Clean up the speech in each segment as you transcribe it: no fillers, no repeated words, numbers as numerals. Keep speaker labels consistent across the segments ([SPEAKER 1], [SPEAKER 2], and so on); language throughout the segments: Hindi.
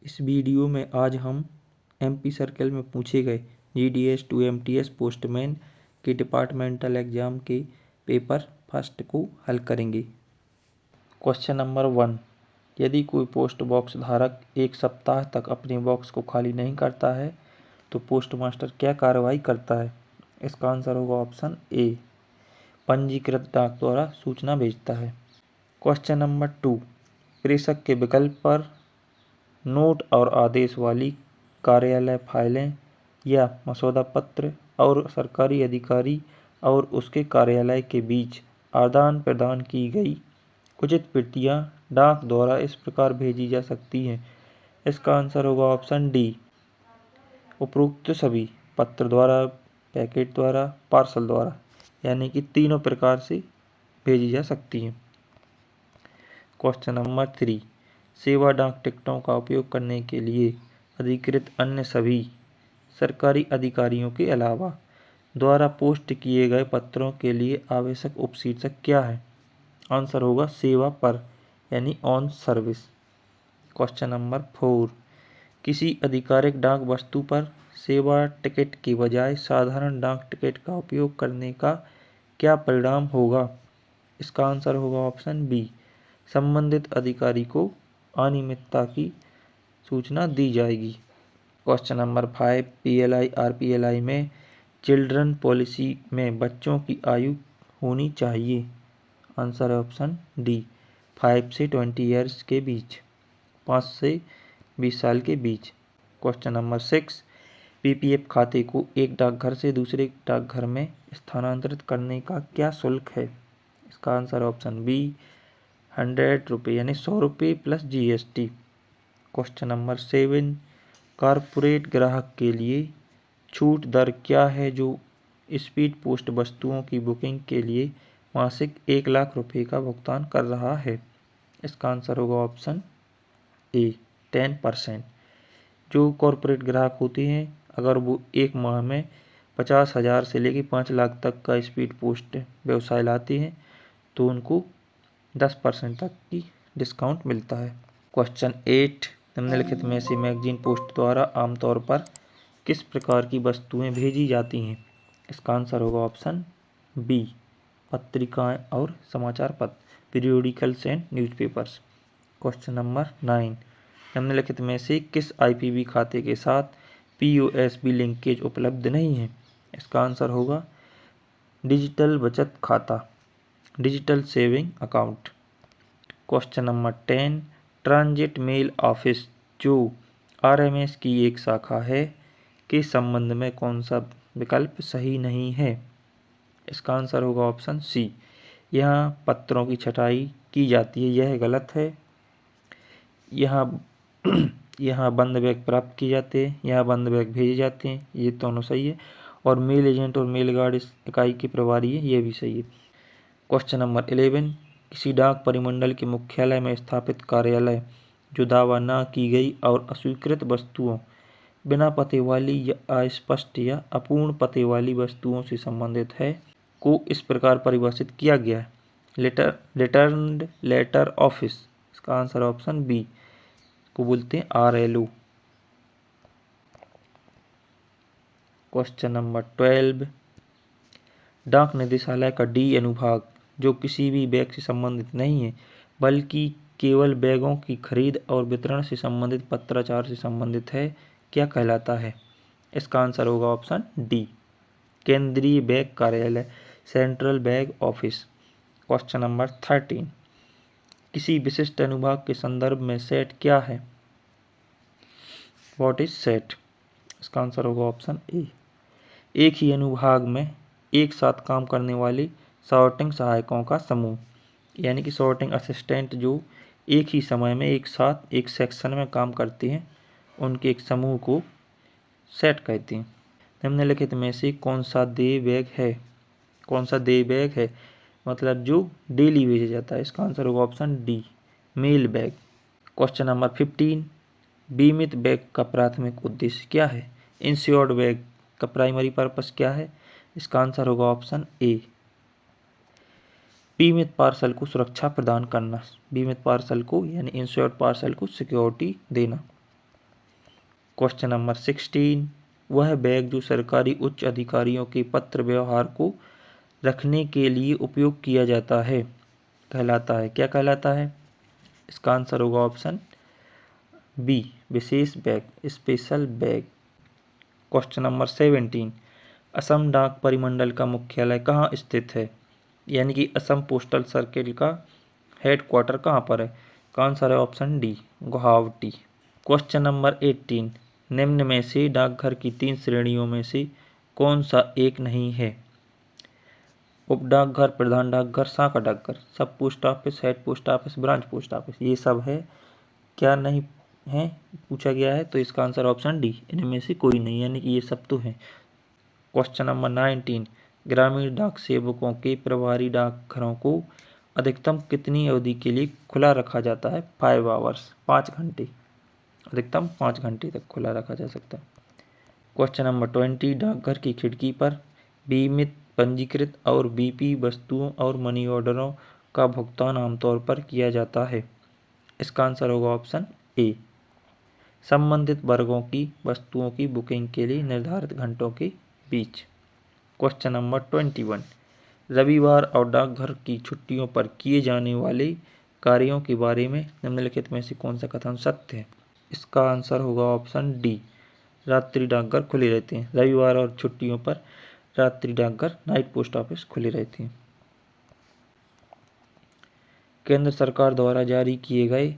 [SPEAKER 1] इस वीडियो में आज हम एमपी सर्कल में पूछे गए जीडीएस टू एमटीएस पोस्टमैन के डिपार्टमेंटल एग्जाम के पेपर फर्स्ट को हल करेंगे। क्वेश्चन नंबर 1, यदि कोई पोस्ट बॉक्स धारक एक सप्ताह तक अपने बॉक्स को खाली नहीं करता है तो पोस्ट मास्टर क्या कार्रवाई करता है? इसका आंसर होगा ऑप्शन ए, पंजीकृत डाक द्वारा सूचना भेजता है। क्वेश्चन नंबर 2, प्रेषक के विकल्प पर नोट और आदेश वाली कार्यालय फाइलें या मसौदा पत्र और सरकारी अधिकारी और उसके कार्यालय के बीच आदान प्रदान की गई उचित प्रतियां डाक द्वारा इस प्रकार भेजी जा सकती हैं। इसका आंसर होगा ऑप्शन डी, उपरोक्त सभी पत्र द्वारा, पैकेट द्वारा, पार्सल द्वारा, यानी कि तीनों प्रकार से भेजी जा सकती हैं। क्वेश्चन नंबर 3, सेवा डाक टिकटों का उपयोग करने के लिए अधिकृत अन्य सभी सरकारी अधिकारियों के अलावा द्वारा पोस्ट किए गए पत्रों के लिए आवश्यक उपशीर्षक क्या है? आंसर होगा सेवा पर, यानी ऑन सर्विस। क्वेश्चन नंबर 4, किसी आधिकारिक डाक वस्तु पर सेवा टिकट के बजाय साधारण डाक टिकट का उपयोग करने का क्या परिणाम होगा? इसका आंसर होगा ऑप्शन बी, संबंधित अधिकारी को अनियमितता की सूचना दी जाएगी। क्वेश्चन नंबर 5, पीएलआई आरपीएलआई में चिल्ड्रन पॉलिसी में बच्चों की आयु होनी चाहिए। आंसर है ऑप्शन डी, 5 से 20 ईयर्स के बीच, 5 से 20 साल के बीच। क्वेश्चन नंबर 6, पीपीएफ खाते को एक डाकघर से दूसरे डाकघर में स्थानांतरित करने का क्या शुल्क है? इसका आंसर ऑप्शन बी, 100 रुपये, यानी 100 रुपये plus GST. Question number 7, corporate ग्राहक के लिए छूट दर क्या है जो स्पीड पोस्ट वस्तुओं की बुकिंग के लिए मासिक 1 लाख रुपये का भुगतान कर रहा है? इसका आंसर होगा ऑप्शन ए, 10%। जो कॉर्पोरेट ग्राहक होते हैं, अगर वो एक माह में 50,000 से लेकर 5 लाख तक का स्पीड पोस्ट व्यवसाय लाते हैं तो उनको 10% तक की डिस्काउंट मिलता है। क्वेश्चन 8, निम्नलिखित में से मैगजीन पोस्ट द्वारा आमतौर पर किस प्रकार की वस्तुएं भेजी जाती हैं? इसका आंसर होगा ऑप्शन बी, पत्रिकाएं और समाचार पत्र, periodicals and newspapers. Question number 9, निम्नलिखित में से किस आईपीवी खाते के साथ पीओएसबी लिंकेज उपलब्ध नहीं है? इसका आंसर होगा डिजिटल बचत खाता, digital saving account. Question number 10, transit mail office जो आरएमएस की एक शाखा है के संबंध में कौन सा विकल्प सही नहीं है? इसका आंसर होगा ऑप्शन सी, यहाँ पत्रों की छटाई की जाती है, यह गलत है। यहाँ बंद बैग प्राप्त किए जाते हैं, यहाँ बंद बैग भेजे जाते हैं, ये दोनों सही है। और मेल एजेंट और मेल गार्ड इस इकाई के प्रभारी है, ये भी सही है। क्वेश्चन नंबर 11, किसी डाक परिमंडल के मुख्यालय में स्थापित कार्यालय जो दावा न की गई और अस्वीकृत वस्तुओं, बिना पते वाली या अस्पष्ट या अपूर्ण पते वाली वस्तुओं से संबंधित है को इस प्रकार परिभाषित किया गया है? Returned letter office. इसका आंसर ऑप्शन बी को बोलते हैं आरएलओ। क्वेश्चन नंबर 12, डाक निदेशालय का डी अनुभाग जो किसी भी बैग से संबंधित नहीं है बल्कि केवल बैगों की खरीद और वितरण से संबंधित पत्राचार से संबंधित है, क्या कहलाता है? इसका आंसर होगा ऑप्शन डी, केंद्रीय बैग कार्यालय, central bag office. Question number 13, किसी विशिष्ट अनुभाग के संदर्भ में सेट क्या है? What is set? इसका आंसर होगा ऑप्शन ए, एक ही अनुभाग में एक साथ काम करने वाले सॉर्टिंग सहायकों का समूह, यानी कि सॉर्टिंग असिस्टेंट जो एक ही समय में एक साथ एक सेक्शन में काम करते हैं, उनके एक समूह को सेट कहते हैं। निम्नलिखित में से कौन सा देय बैग है? कौन सा देय बैग है मतलब जो डेली भेजा जाता है? इसका आंसर होगा option D, mail bag. Question number 15, बीमित बैग का प्राथमिक उद्देश्य क्या है? इंश्योर्ड बैग का प्राइमरी पर्पस क्या है? इसका आंसर होगा ऑप्शन ए, बीमित पार्सल को सुरक्षा प्रदान करना, बीमित पार्सल को यानी इंश्योर्ड पार्सल को सिक्योरिटी देना। क्वेश्चन नंबर 16, वह बैग जो सरकारी उच्च अधिकारियों के पत्र व्यवहार को रखने के लिए उपयोग किया जाता है कहलाता है, क्या कहलाता है? इसका आंसर होगा ऑप्शन बी, विशेष bag, special bag. Question number 17, Assam डाक परिमंडल का मुख्यालय कहाँ स्थित है? यानी कि असम पोस्टल सर्किल का हेडक्वार्टर कहाँ पर है? का आंसर है option D, Guwahati. Question number 18, निम्न में से डाकघर की 3 श्रेणियों में से कौन सा एक नहीं है? उप डाकघर, प्रधान डाकघर, शाखा डाकघर, सब post office, head post office, branch post office, ये सब है, क्या नहीं है पूछा गया है? तो इसका आंसर ऑप्शन डी, इनमें से कोई नहीं, यानी कि ये सब तो है। क्वेश्चन नंबर 19, ग्रामीण डाक सेवकों के प्रभारी डाकघरों को अधिकतम कितनी अवधि के लिए खुला रखा जाता है? 5 आवर्स, 5 घंटे, अधिकतम 5 घंटे तक खुला रखा जा सकता है। क्वेश्चन नंबर 20, डाकघर की खिड़की पर बीमित, पंजीकृत और बीपी वस्तुओं और मनी ऑर्डरों का भुगतान आमतौर पर किया जाता है। इसका आंसर होगा ऑप्शन ए, संबंधित वर्गों की वस्तुओं की बुकिंग के लिए निर्धारित घंटों के बीच। क्वेश्चन नंबर 21, रविवार और डाकघर की छुट्टियों पर किए जाने वाले कार्यों के बारे में निम्नलिखित में से कौन सा कथन सत्य है? इसका आंसर होगा ऑप्शन डी, रात्रि डाकघर खुले रहते हैं। रविवार और छुट्टियों पर रात्रि डाकघर, नाइट पोस्ट ऑफिस खुले रहते हैं। केंद्र सरकार द्वारा जारी किए गए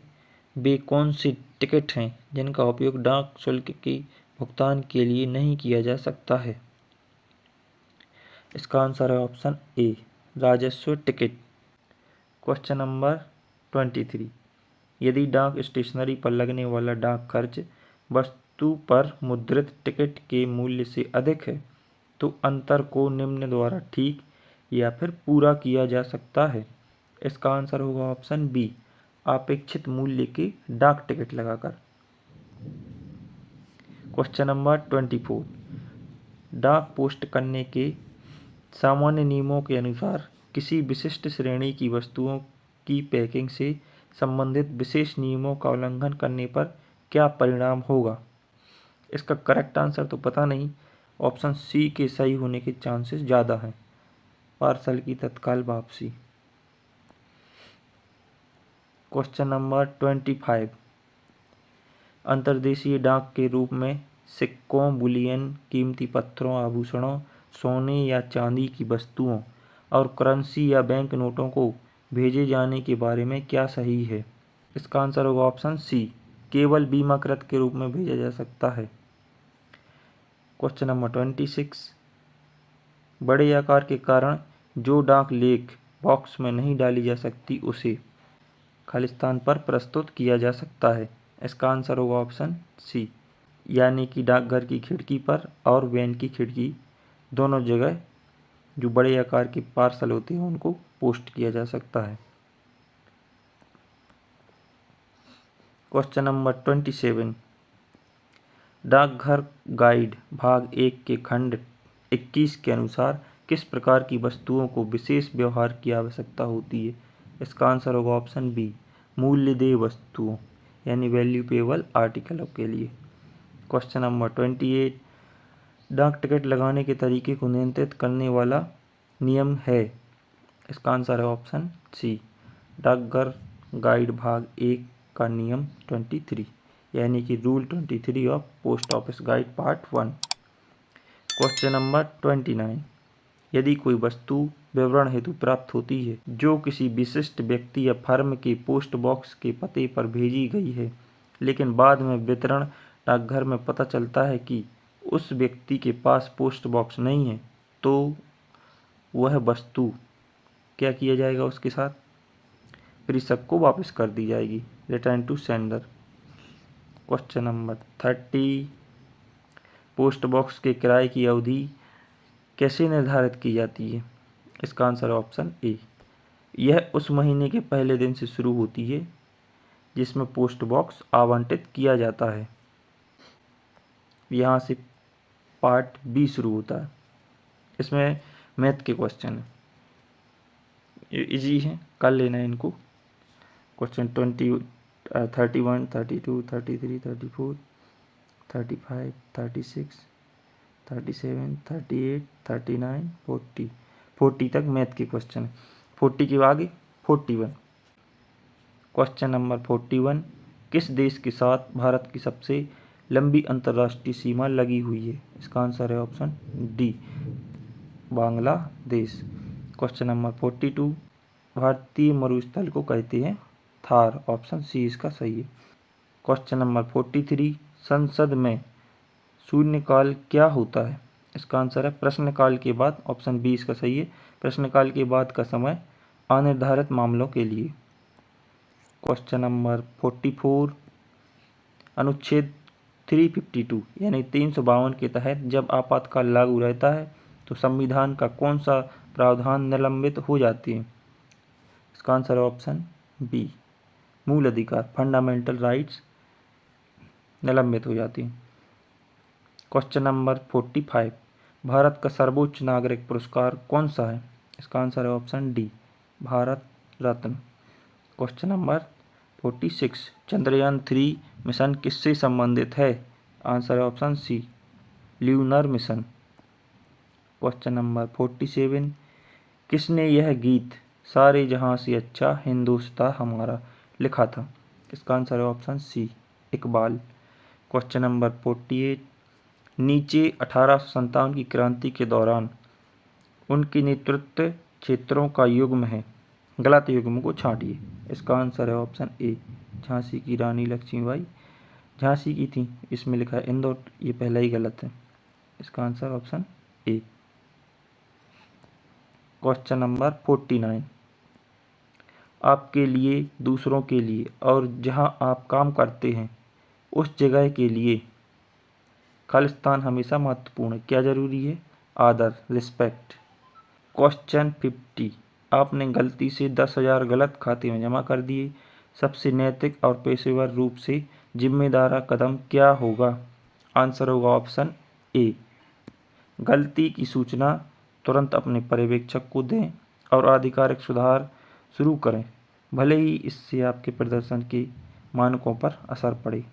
[SPEAKER 1] वे कौन से टिकट हैं जिनका उपयोग डाक शुल्क के भुगतान के लिए नहीं किया जा सकता है? इसका आंसर है ऑप्शन ए, राजस्व टिकट। क्वेश्चन नंबर 23, यदि डाक स्टेशनरी पर लगने वाला डाक खर्च वस्तु पर मुद्रित टिकट के मूल्य से अधिक है तो अंतर को निम्न द्वारा ठीक या फिर पूरा किया जा सकता है। इसका आंसर होगा ऑप्शन बी, अपेक्षित मूल्य के डाक टिकट लगाकर। क्वेश्चन नंबर 24, डाक पोस्ट करने के सामान्य नियमों के अनुसार किसी विशिष्ट श्रेणी की वस्तुओं की पैकिंग से संबंधित विशेष नियमों का उल्लंघन करने पर क्या परिणाम होगा? इसका करेक्ट आंसर तो पता नहीं, ऑप्शन सी के सही होने के चांसेस ज़्यादा हैं, पार्सल की तत्काल वापसी। क्वेश्चन नंबर 25, अंतर्देशीय डाक के रूप में सिक्कों, बुलियन, कीमती पत्थरों, आभूषणों, सोने या चांदी की वस्तुओं और करेंसी या बैंक नोटों को भेजे जाने के बारे में क्या सही है? इसका आंसर होगा ऑप्शन सी, केवल बीमाकृत के रूप में भेजा जा सकता है। क्वेश्चन नंबर 26, बड़े आकार के कारण जो डाक लेख बॉक्स में नहीं डाली जा सकती उसे खाली स्थान पर प्रस्तुत किया जा सकता है। इसका आंसर होगा ऑप्शन सी, यानी कि डाकघर की खिड़की पर और वैन की खिड़की दोनों जगह जो बड़े आकार के पार्सल होते हैं उनको पोस्ट किया जा सकता है। क्वेश्चन नंबर 27, डाकघर गाइड भाग 1 के खंड 21 के अनुसार किस प्रकार की वस्तुओं को विशेष व्यवहार की आवश्यकता होती है? इसका आंसर होगा ऑप्शन बी, मूल्यदेय वस्तुओं, यानी वैल्यूएबल आर्टिकलों के लिए। क्वेश्चन नंबर 28, डाक टिकट लगाने के तरीके को नियंत्रित करने वाला नियम है? इसका आंसर है ऑप्शन सी, डाकघर गाइड भाग 1 का नियम 23, यानी कि rule 23 of post office guide part 1। Question number 29, यदि कोई वस्तु विवरण हेतु प्राप्त होती है जो किसी विशिष्ट व्यक्ति या फर्म के पोस्ट बॉक्स के पते पर भेजी गई है, लेकिन बाद में वितरण डाकघर में पता चलता है कि उस व्यक्ति के पास पोस्ट बॉक्स नहीं है, तो वह वस्तु क्या किया जाएगा? उसके साथ प्रेषक को वापस कर दी जाएगी, return to sender. Question number 30, post box के किराए की अवधि कैसे निर्धारित की जाती है? इसका आंसर है ऑप्शन ए, यह उस महीने के पहले दिन से शुरू होती है जिसमें पोस्ट बॉक्स आवंटित किया जाता है। यहाँ से पार्ट बी शुरू होता है। इसमें मैथ के क्वेश्चन है, इजी है, कर लेना है इनको। क्वेश्चन 20, 31, 32, 33, 34, 35, 36, 37, 38, 39, 40। 40 तक मैथ के क्वेश्चन है। 40 के आगे 41। क्वेश्चन नंबर 41, किस देश के साथ भारत की सबसे लंबी अंतर्राष्ट्रीय सीमा लगी हुई है? इसका आंसर है option D, Bangladesh. Question number 42, भारतीय मरुस्थल को कहते हैं थार। ऑप्शन सी इसका सही है। क्वेश्चन नंबर 43, संसद में शून्यकाल क्या होता है? इसका आंसर है प्रश्नकाल के बाद। ऑप्शन बी इसका सही है, प्रश्नकाल के बाद का समय अनिर्धारित मामलों के लिए। क्वेश्चन नंबर 44, अनुच्छेद 352 यानी 352 के तहत जब आपातकाल लागू रहता है तो संविधान का कौन सा प्रावधान निलंबित हो जाती है? इसका आंसर है ऑप्शन बी, मूल अधिकार, फंडामेंटल राइट्स निलंबित हो जाती हैं। क्वेश्चन नंबर 45, भारत का सर्वोच्च नागरिक पुरस्कार कौन सा है? इसका आंसर है option D, Bharat Ratna. Question number 46, Chandrayaan 3 mission किससे संबंधित है? आंसर है option C, lunar mission. Question number 47, किसने यह गीत सारे जहां से अच्छा हिंदुस्तां हमारा लिखा था? इसका आंसर है option C, Iqbal. Question number 48, नीचे 1857 की क्रांति के दौरान उनके नेतृत्व क्षेत्रों का युग्म है, गलत युग्म को छांटिए। इसका आंसर है ऑप्शन ए, झांसी की रानी लक्ष्मीबाई। झांसी की थी, इसमें लिखा है इंदौर, ये पहला ही गलत है। इसका answer option A. Question number 49, आपके लिए, दूसरों के लिए और जहां आप काम करते हैं उस जगह के लिए खालिस्तान हमेशा महत्वपूर्ण है। क्या जरूरी है? आदर, रिस्पेक्ट। क्वेश्चन 50, आपने गलती से 10,000 गलत खाते में जमा कर दिए, सबसे नैतिक और पेशेवर रूप से जिम्मेदार कदम क्या होगा? आंसर होगा ऑप्शन ए, गलती की सूचना तुरंत अपने पर्यवेक्षक को दें और आधिकारिक सुधार शुरू करें, भले ही इससे आपके प्रदर्शन के मानकों पर असर पड़े।